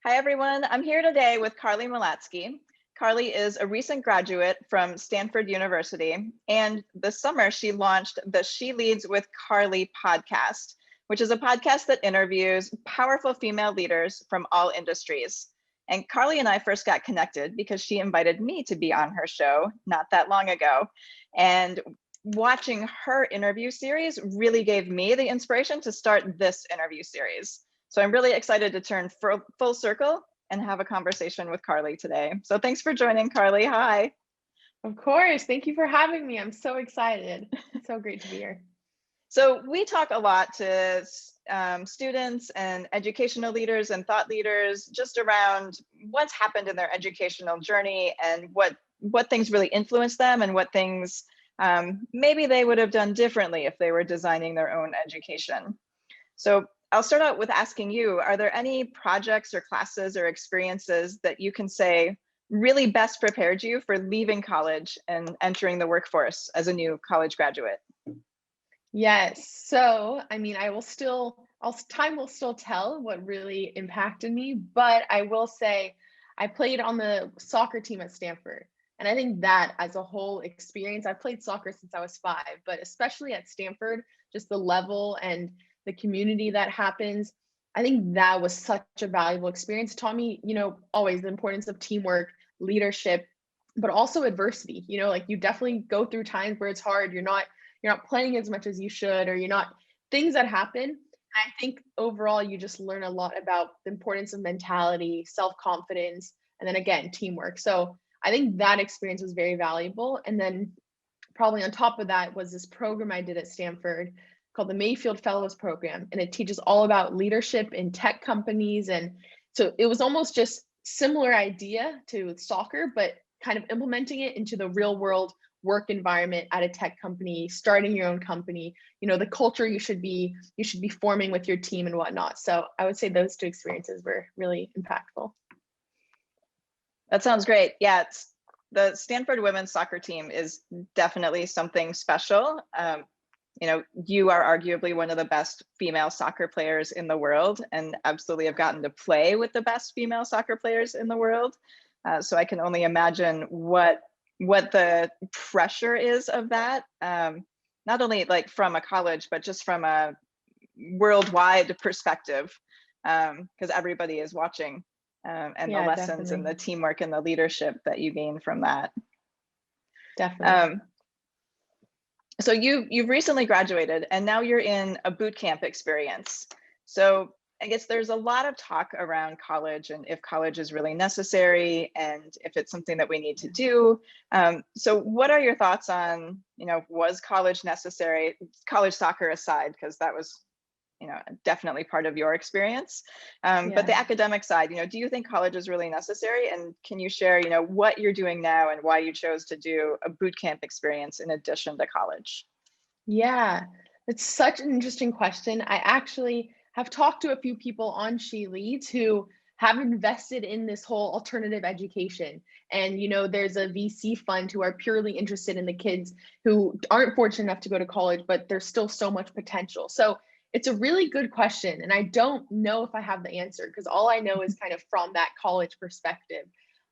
Hi, everyone. I'm here today with Carly Malatskey. Carly is a recent graduate from Stanford University, and this summer she launched the SheLeads with Carly podcast, which is a podcast that interviews powerful female leaders from all industries. And Carly and I first got connected because she invited me to be on her show not that long ago. And watching her interview series really gave me the inspiration to start this interview series. So I'm really excited to turn full circle and have a conversation with Carly today. So thanks for joining, Carly. Hi. Of course. Thank you for having me. I'm so excited. It's so great to be here. So we talk a lot to students and educational leaders and thought leaders just around what's happened in their educational journey and what things really influence them and what things maybe they would have done differently if they were designing their own education. So I'll start out with asking you, are there any projects or classes or experiences that you can say really best prepared you for leaving college and entering the workforce as a new college graduate? Yes. So, I mean, time will still tell what really impacted me, but I will say I played on the soccer team at Stanford. And I think that as a whole experience, I've played soccer since I was 5, but especially at Stanford, just the level and the community that happens, I think that was such a valuable experience. It taught me, always the importance of teamwork, leadership, but also adversity. Like you definitely go through times where it's hard. You're not playing as much as you should, or you're not things that happen. I think overall you just learn a lot about the importance of mentality, self-confidence, and then again, teamwork. So I think that experience was very valuable. And then probably on top of that was this program I did at Stanford called the Mayfield Fellows Program. And it teaches all about leadership in tech companies. And so it was almost just similar idea to soccer, but kind of implementing it into the real world work environment at a tech company, starting your own company, the culture you should be forming with your team and whatnot. So I would say those 2 experiences were really impactful. That sounds great. Yeah, the Stanford women's soccer team is definitely something special. You are arguably one of the best female soccer players in the world, and absolutely have gotten to play with the best female soccer players in the world. So I can only imagine what the pressure is of that, not only like from a college, but just from a worldwide perspective, because everybody is watching, and Yeah, the lessons definitely. and the teamwork and the leadership that you gain from that. Definitely. So you've recently graduated and now you're in a boot camp experience. So I guess there's a lot of talk around college and if college is really necessary and if it's something that we need to do. So what are your thoughts on, was college necessary, college soccer aside, because that was, definitely part of your experience. But the academic side, do you think college is really necessary? And can you share, what you're doing now and why you chose to do a boot camp experience in addition to college? Yeah, it's such an interesting question. I actually have talked to a few people on SheLeads who have invested in this whole alternative education. And, there's a VC fund who are purely interested in the kids who aren't fortunate enough to go to college, but there's still so much potential. So it's a really good question. And I don't know if I have the answer because all I know is kind of from that college perspective.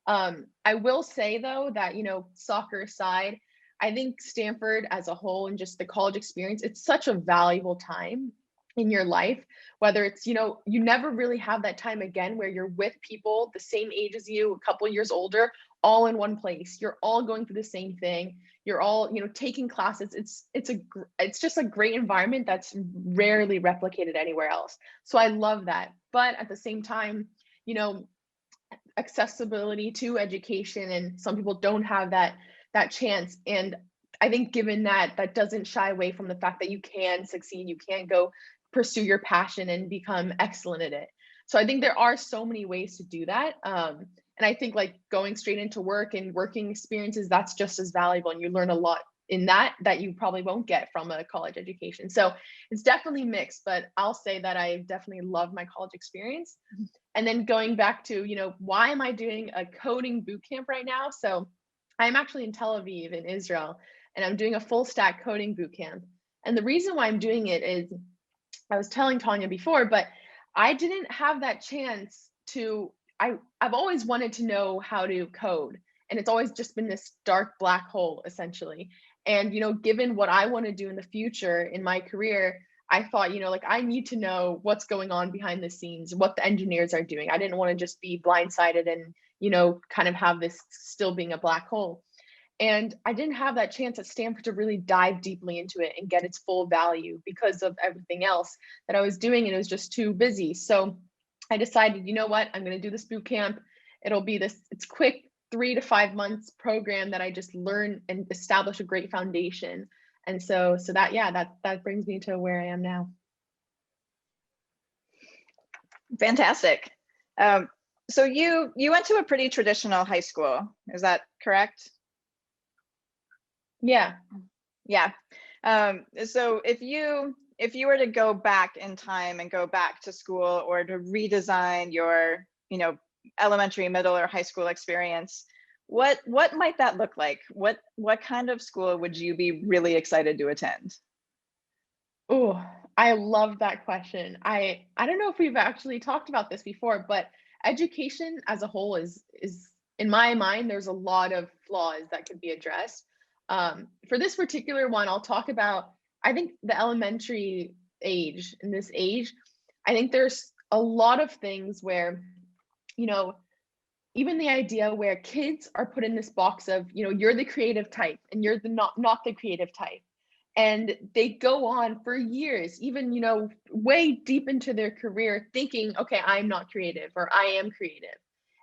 I will say, though, that, soccer aside, I think Stanford as a whole and just the college experience, it's such a valuable time in your life, whether it's, you never really have that time again where you're with people the same age as you, a couple years older, all in one place. You're all going through the same thing. You're all, taking classes. It's just a great environment that's rarely replicated anywhere else. So I love that. But at the same time, accessibility to education, and some people don't have that chance. And I think given that doesn't shy away from the fact that you can succeed, you can go pursue your passion and become excellent at it. So I think there are so many ways to do that. And I think like going straight into work and working experiences, that's just as valuable. And you learn a lot in that you probably won't get from a college education. So it's definitely mixed, but I'll say that I definitely love my college experience. And then going back to, why am I doing a coding bootcamp right now? So I'm actually in Tel Aviv in Israel, and I'm doing a full stack coding bootcamp. And the reason why I'm doing it is, I was telling Tanya before, but I didn't have that chance to I've always wanted to know how to code, and it's always just been this dark black hole essentially. And given what I want to do in the future in my career, I thought, like, I need to know what's going on behind the scenes, what the engineers are doing. I didn't want to just be blindsided and kind of have this still being a black hole. And I didn't have that chance at Stanford to really dive deeply into it and get its full value because of everything else that I was doing, and it was just too busy. So I decided, you know what, I'm going to do this boot camp. It'll be it's quick 3 to 5 months program that I just learn and establish a great foundation. And so that brings me to where I am now. Fantastic. So you went to a pretty traditional high school, is that correct? Yeah. Yeah. So if you were to go back in time and go back to school, or to redesign your, elementary, middle, or high school experience, what might that look like? What kind of school would you be really excited to attend? Oh, I love that question. I don't know if we've actually talked about this before, but education as a whole is in my mind, there's a lot of flaws that could be addressed. For this particular one, I'll talk about, I think, the elementary age. In this age, I think there's a lot of things where, even the idea where kids are put in this box of, you're the creative type and you're the not the creative type. And they go on for years, even, way deep into their career thinking, okay, I'm not creative, or I am creative,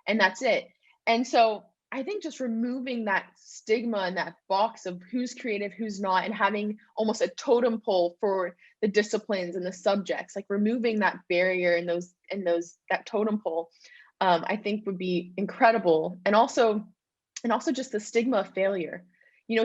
and that's it. And so I think just removing that stigma and that box of who's creative, who's not, and having almost a totem pole for the disciplines and the subjects, like removing that barrier and that totem pole, I think would be incredible. And also just the stigma of failure,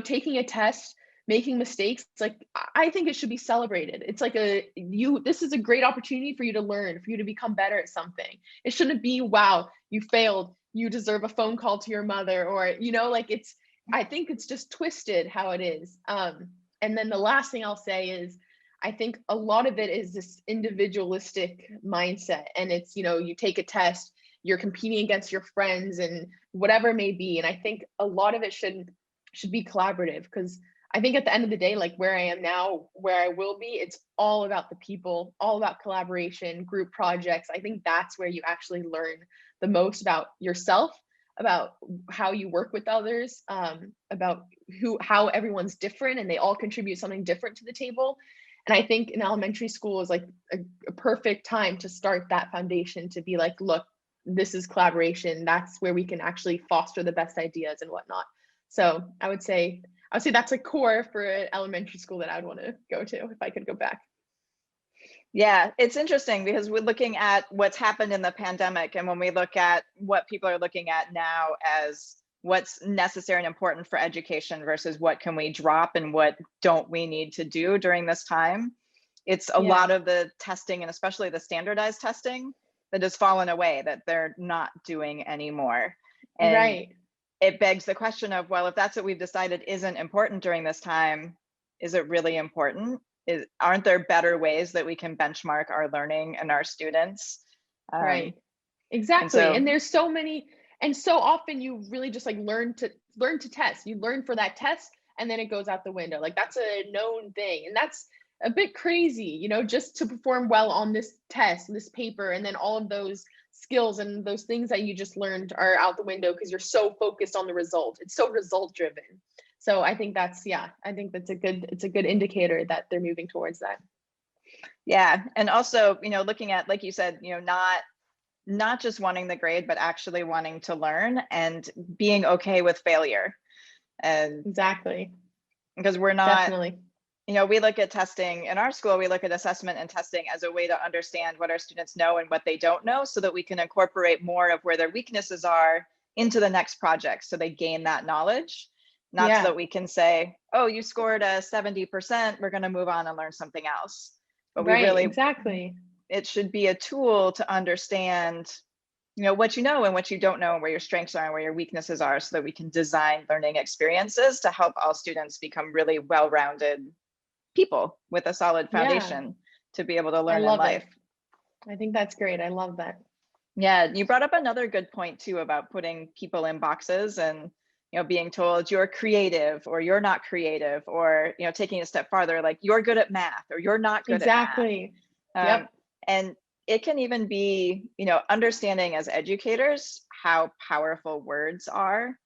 taking a test, making mistakes, like, I think it should be celebrated. It's like this is a great opportunity for you to learn, for you to become better at something. It shouldn't be, wow, you failed, you deserve a phone call to your mother, or, I think it's just twisted how it is. And then the last thing I'll say is, I think a lot of it is this individualistic mindset. And it's, you take a test, you're competing against your friends and whatever it may be. And I think a lot of it should be collaborative, because I think at the end of the day, like where I am now, where I will be, it's all about the people, all about collaboration, group projects. I think that's where you actually learn the most about yourself, about how you work with others, about how everyone's different and they all contribute something different to the table. And I think in elementary school is like a perfect time to start that foundation, to be like, look, this is collaboration. That's where we can actually foster the best ideas and whatnot. So I would say that's a core for an elementary school that I would want to go to if I could go back. Yeah, it's interesting because we're looking at what's happened in the pandemic, and when we look at what people are looking at now as what's necessary and important for education versus what can we drop and what don't we need to do during this time, it's a lot of the testing, and especially the standardized testing, that has fallen away, that they're not doing anymore. And right. It begs the question of, well, if that's what we've decided isn't important during this time, is it really important? Aren't there better ways that we can benchmark our learning and our students? Right. Exactly. And there's so many, and so often you really just like learn to test. You learn for that test, and then it goes out the window. Like, that's a known thing. And that's a bit crazy, just to perform well on this test, this paper, and then all of those skills and those things that you just learned are out the window because you're so focused on the result. It's so result driven. So I think that's a good indicator that they're moving towards that. Yeah. And also, looking at, like you said, not just wanting the grade, but actually wanting to learn and being okay with failure. And exactly. Because we're not, definitely. We look at testing in our school, we look at assessment and testing as a way to understand what our students know and what they don't know, so that we can incorporate more of where their weaknesses are into the next project, so they gain that knowledge. Not so that we can say, oh, you scored a 70%, we're going to move on and learn something else. But we really, exactly. It should be a tool to understand, what you know and what you don't know, and where your strengths are and where your weaknesses are, so that we can design learning experiences to help all students become really well-rounded people with a solid foundation to be able to learn in life. I think that's great. I love that. Yeah, you brought up another good point too about putting people in boxes and being told you're creative or you're not creative, or taking a step farther, like you're good at math or you're not good at math. Exactly. Um, Yep. and it can even be, understanding as educators how powerful words are,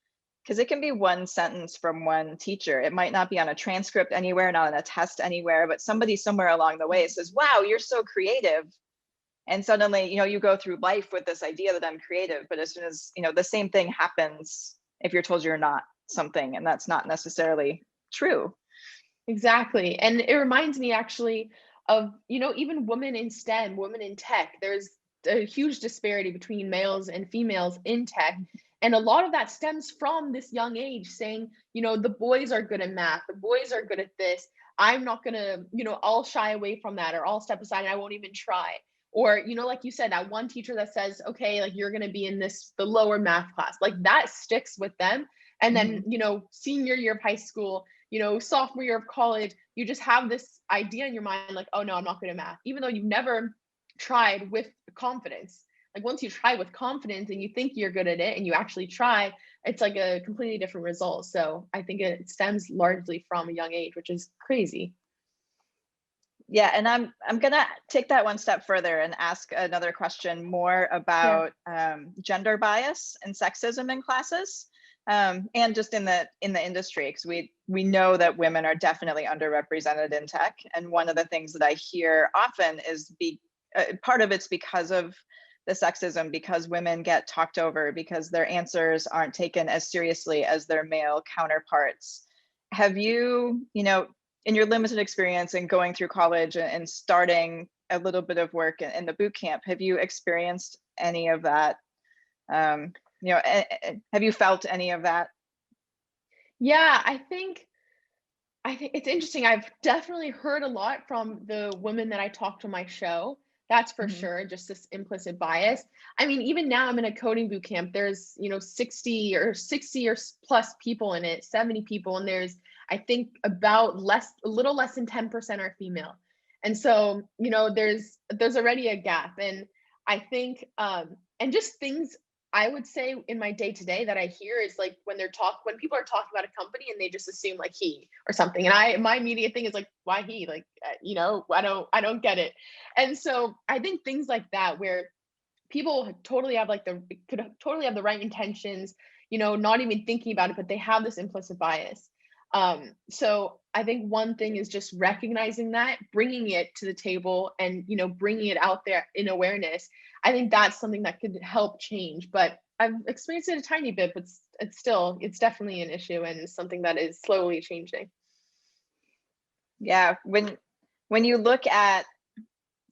because it can be one sentence from one teacher. It might not be on a transcript anywhere, not on a test anywhere, but somebody somewhere along the way says, wow, you're so creative. And suddenly, you go through life with this idea that I'm creative, but as soon as, the same thing happens if you're told you're not something, and that's not necessarily true. Exactly. And it reminds me actually of, even women in STEM, women in tech. There's a huge disparity between males and females in tech. And a lot of that stems from this young age saying, the boys are good at math, the boys are good at this. I'm not going to, I'll shy away from that, or I'll step aside and I won't even try. Or, like you said, that one teacher that says, okay, like you're going to be in the lower math class, like that sticks with them. And then, Mhm. senior year of high school, sophomore year of college, you just have this idea in your mind, like, oh no, I'm not good at math, even though you've never tried with confidence. Like once you try with confidence and you think you're good at it and you actually try, it's like a completely different result. So I think it stems largely from a young age, which is crazy. Yeah, and I'm gonna take that one step further and ask another question more Yeah. about gender bias and sexism in classes, and just in the industry, because we know that women are definitely underrepresented in tech. And one of the things that I hear often is part of it's because of the sexism, because women get talked over, because their answers aren't taken as seriously as their male counterparts. Have you, in your limited experience in going through college and starting a little bit of work in the boot camp, have you experienced any of that? Have you felt any of that? Yeah, I think it's interesting. I've definitely heard a lot from the women that I talk to my show. That's for Mhm. sure. Just this implicit bias. I mean, even now I'm in a coding boot camp. There's, 60 or plus people in it, 70 people, and there's I think about a little less than 10% are female. And so, there's already a gap. And I think and just things I would say in my day to day that I hear is like when people are talking about a company and they just assume like he or something, and my immediate thing is like, why he? Like, I don't get it. And so I think things like that where people totally have could totally have the right intentions, not even thinking about it, but they have this implicit bias. So I think one thing is just recognizing that, bringing it to the table, and bringing it out there in awareness. I think that's something that could help change. But I've experienced it a tiny bit, but it's definitely an issue and something that is slowly changing. Yeah, when you look at,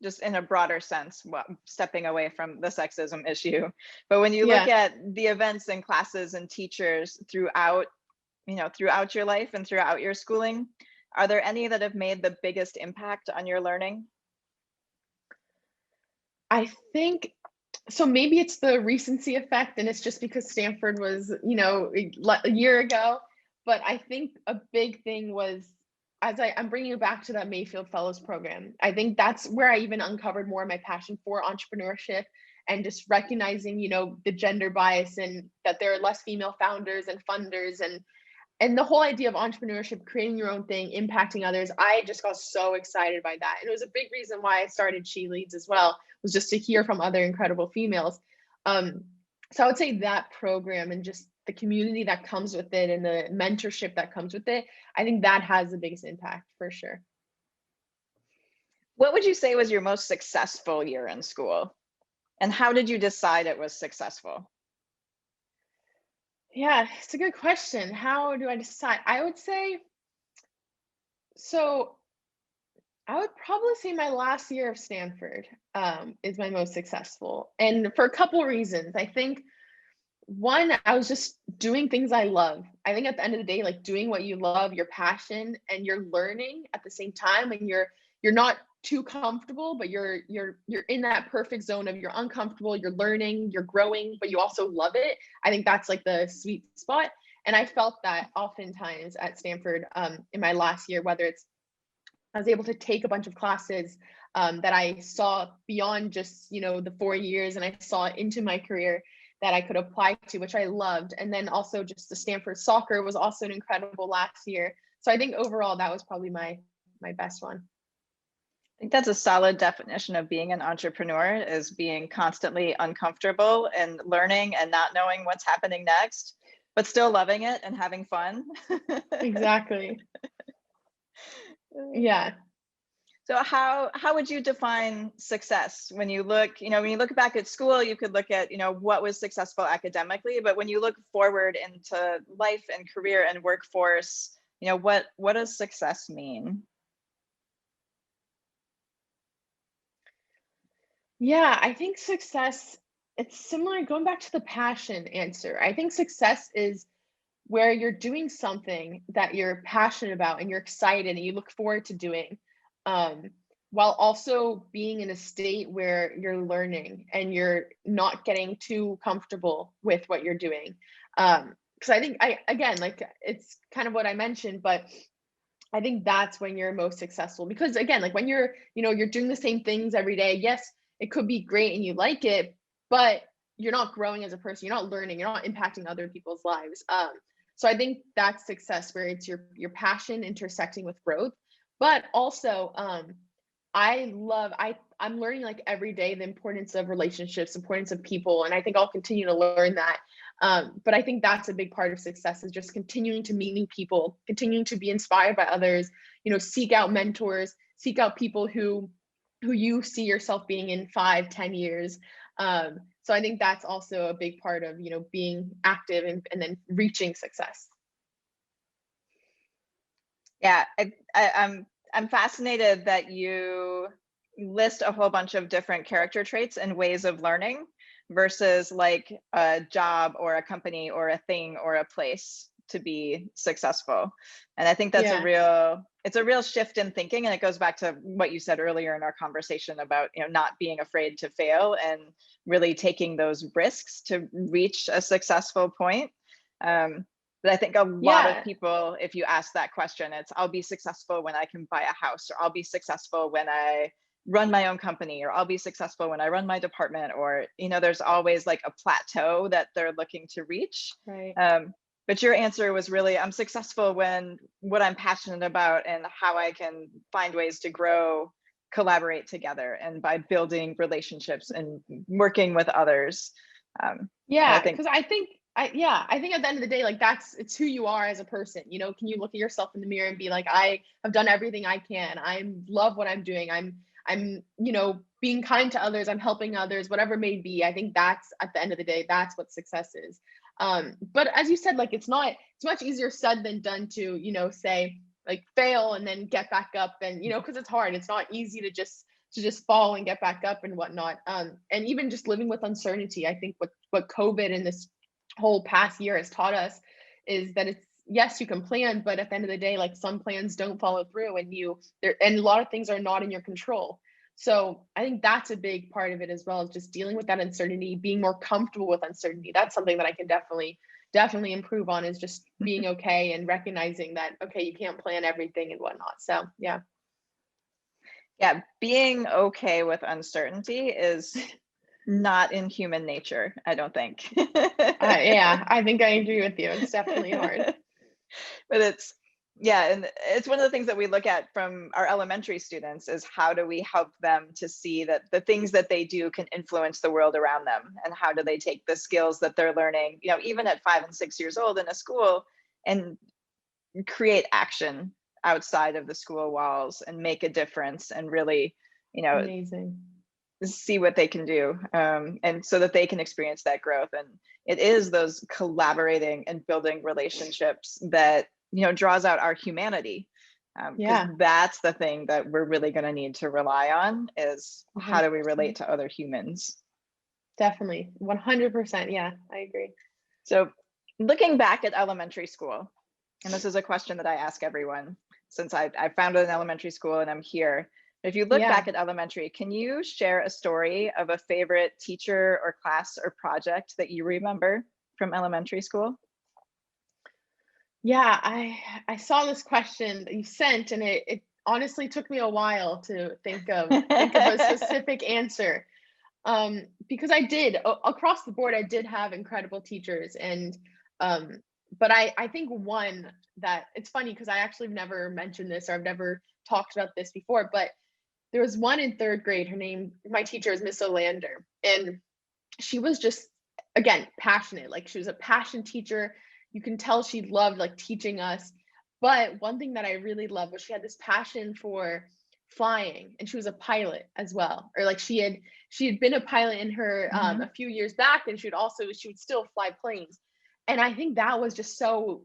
just in a broader sense, well, stepping away from the sexism issue, but when you look Yeah. at the events and classes and teachers throughout, throughout your life and throughout your schooling, are there any that have made the biggest impact on your learning? I think so. Maybe it's the recency effect, and it's just because Stanford was, a year ago. But I think a big thing was, I'm bringing you back to that Mayfield Fellows program. I think that's where I even uncovered more of my passion for entrepreneurship and just recognizing, the gender bias and that there are less female founders and funders, and the whole idea of entrepreneurship, creating your own thing, impacting others. I just got so excited by that. And it was a big reason why I started SheLeads as well, was just to hear from other incredible females. Um, so I would say that program and just the community that comes with it and the mentorship that comes with it, I think that has the biggest impact for sure. What would you say was your most successful year in school? And how did you decide it was successful? Yeah, it's a good question. How do I decide? I would say, so I would probably say my last year of Stanford is my most successful. And for a couple reasons. I think one, I was just doing things I love. I think at the end of the day, like doing what you love, your passion, and you're learning at the same time, and you're not too comfortable, but you're in that perfect zone of you're uncomfortable, you're learning, you're growing, but you also love it. I think that's like the sweet spot. And I felt that oftentimes at Stanford in my last year, whether it's I was able to take a bunch of classes that I saw beyond just, the 4 years, and I saw into my career that I could apply to, which I loved. And then also just the Stanford soccer was also an incredible last year. So I think overall that was probably my best one. I think that's a solid definition of being an entrepreneur, is being constantly uncomfortable and learning and not knowing what's happening next, but still loving it and having fun. Exactly. Yeah. So how would you define success when you look, when you look back at school, you could look at, what was successful academically, but when you look forward into life and career and workforce, what does success mean? Yeah, I think success, it's similar, going back to the passion answer. I think success is where you're doing something that you're passionate about and you're excited and you look forward to doing, um, while also being in a state where you're learning and you're not getting too comfortable with what you're doing. Because I think, again, like, it's kind of what I mentioned, but I think that's when you're most successful, because again, like when you're doing the same things every day, yes, it could be great and you like it, but you're not growing as a person, you're not learning, you're not impacting other people's lives. So I think that's success, where it's your passion intersecting with growth. But also, I'm learning like every day the importance of relationships, importance of people, and I think I'll continue to learn that. But I think that's a big part of success, is just continuing to meet new people, continuing to be inspired by others, seek out mentors, seek out people who you see yourself being in 5, 10 years. So I think that's also a big part of, being active and then reaching success. Yeah, I'm fascinated that you list a whole bunch of different character traits and ways of learning versus like a job or a company or a thing or a place to be successful. And I think that's it's a real shift in thinking. And it goes back to what you said earlier in our conversation about, not being afraid to fail and really taking those risks to reach a successful point. But I think a lot of people, if you ask that question, it's, I'll be successful when I can buy a house, or I'll be successful when I run my own company, or I'll be successful when I run my department, or, there's always like a plateau that they're looking to reach. Right. But your answer was really, I'm successful when what I'm passionate about and how I can find ways to grow, collaborate together, and by building relationships and working with others. Yeah, because I think at the end of the day, like, it's who you are as a person. Can you look at yourself in the mirror and be like, I have done everything I can. I love what I'm doing. I'm being kind to others. I'm helping others, whatever it may be. I think that's, at the end of the day, that's what success is. But as you said, like, it's much easier said than done to, say, like, fail and then get back up, and, because it's hard. It's not easy to just fall and get back up and whatnot. And even just living with uncertainty, I think what COVID and this whole past year has taught us is that it's, yes, you can plan, but at the end of the day, like, some plans don't follow through, and a lot of things are not in your control. So I think that's a big part of it as well, is just dealing with that uncertainty, being more comfortable with uncertainty. That's something that I can definitely improve on, is just being okay and recognizing that, okay, you can't plan everything and whatnot. So yeah. Yeah, being okay with uncertainty is not in human nature, I don't think. Yeah, I think I agree with you. It's definitely hard. But and it's one of the things that we look at from our elementary students, is how do we help them to see that the things that they do can influence the world around them, and how do they take the skills that they're learning, even at 5 and 6 years old in a school, and create action outside of the school walls and make a difference, and really, Amazing. see what they can do, and so that they can experience that growth. And it is those collaborating and building relationships that, draws out our humanity, because that's the thing that we're really going to need to rely on, is how do we relate to other humans. Definitely. 100%. Yeah, I agree. So looking back at elementary school, and this is a question that I ask everyone since I founded an elementary school and I'm here. If you look back at elementary, can you share a story of a favorite teacher or class or project that you remember from elementary school? Yeah, I saw this question that you sent, and honestly took me a while to think of a specific answer. Because I did across the board, I did have incredible teachers, and but I think one that it's funny because I actually never mentioned this or I've never talked about this before, but there was one in third grade. My teacher is Miss Olander, and she was just, again, passionate. Like, she was a passion teacher. You can tell she loved like teaching us. But one thing that I really loved was she had this passion for flying, and she was a pilot as well. Or like she had been a pilot in her Mhm. a few years back, and she would still fly planes. And I think that was just so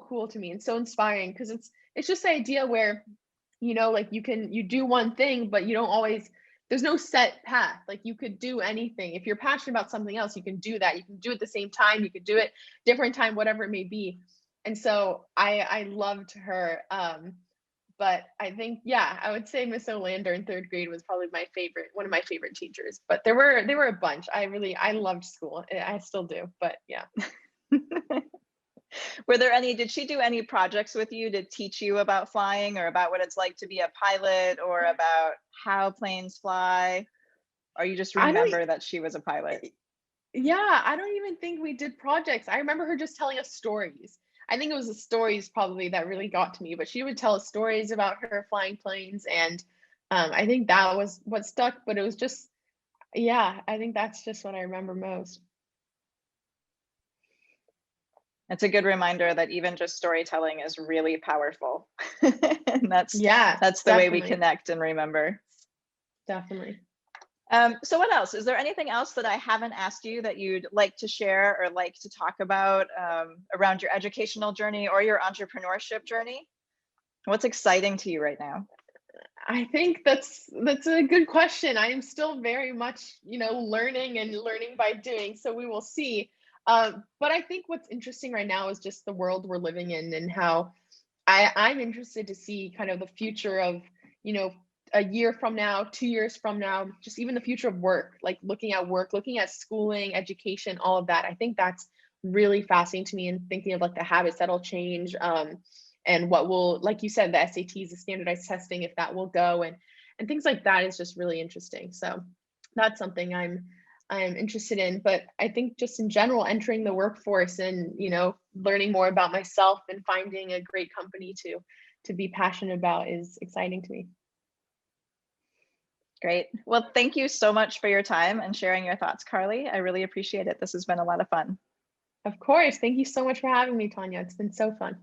cool to me and so inspiring, because it's just the idea where, like, you do one thing, but you don't always, there's no set path. Like, you could do anything. If you're passionate about something else, you can do that. You can do it at the same time, you could do it different time, whatever it may be. And so I loved her. But I think, yeah, I would say Miss Olander in third grade was probably one of my favorite teachers. But they were a bunch. I loved school. I still do, but yeah. Did she do any projects with you to teach you about flying, or about what it's like to be a pilot, or about how planes fly? Or you just I don't remember that she was a pilot? Yeah, I don't even think we did projects. I remember her just telling us stories. I think it was the stories probably that really got to me, but she would tell us stories about her flying planes, and I think that was what stuck. But it was just, yeah, I think that's just what I remember most. It's a good reminder that even just storytelling is really powerful. And that's Yeah, that's the way we definitely, connect and remember. definitely. So what else? Is there anything else that I haven't asked you that you'd like to share or like to talk about, around your educational journey or your entrepreneurship journey? What's exciting to you right now? I think that's a good question. I am still very much, learning and learning by doing. So we will see. But I think what's interesting right now is just the world we're living in, and how I'm interested to see kind of the future of, you know, a year from now, 2 years from now, just even the future of work, like work, looking at schooling, education, all of that. I think that's really fascinating to me, and thinking of like the habits that'll change, and what will, like you said, the SATs, the standardized testing, if that will go, and things like that is just really interesting. So that's something I'm interested in. But I think just in general, entering the workforce and, learning more about myself and finding a great company to be passionate about is exciting to me. Great. Well, thank you so much for your time and sharing your thoughts, Carly. I really appreciate it. This has been a lot of fun. Of course. Thank you so much for having me, Tanya. It's been so fun.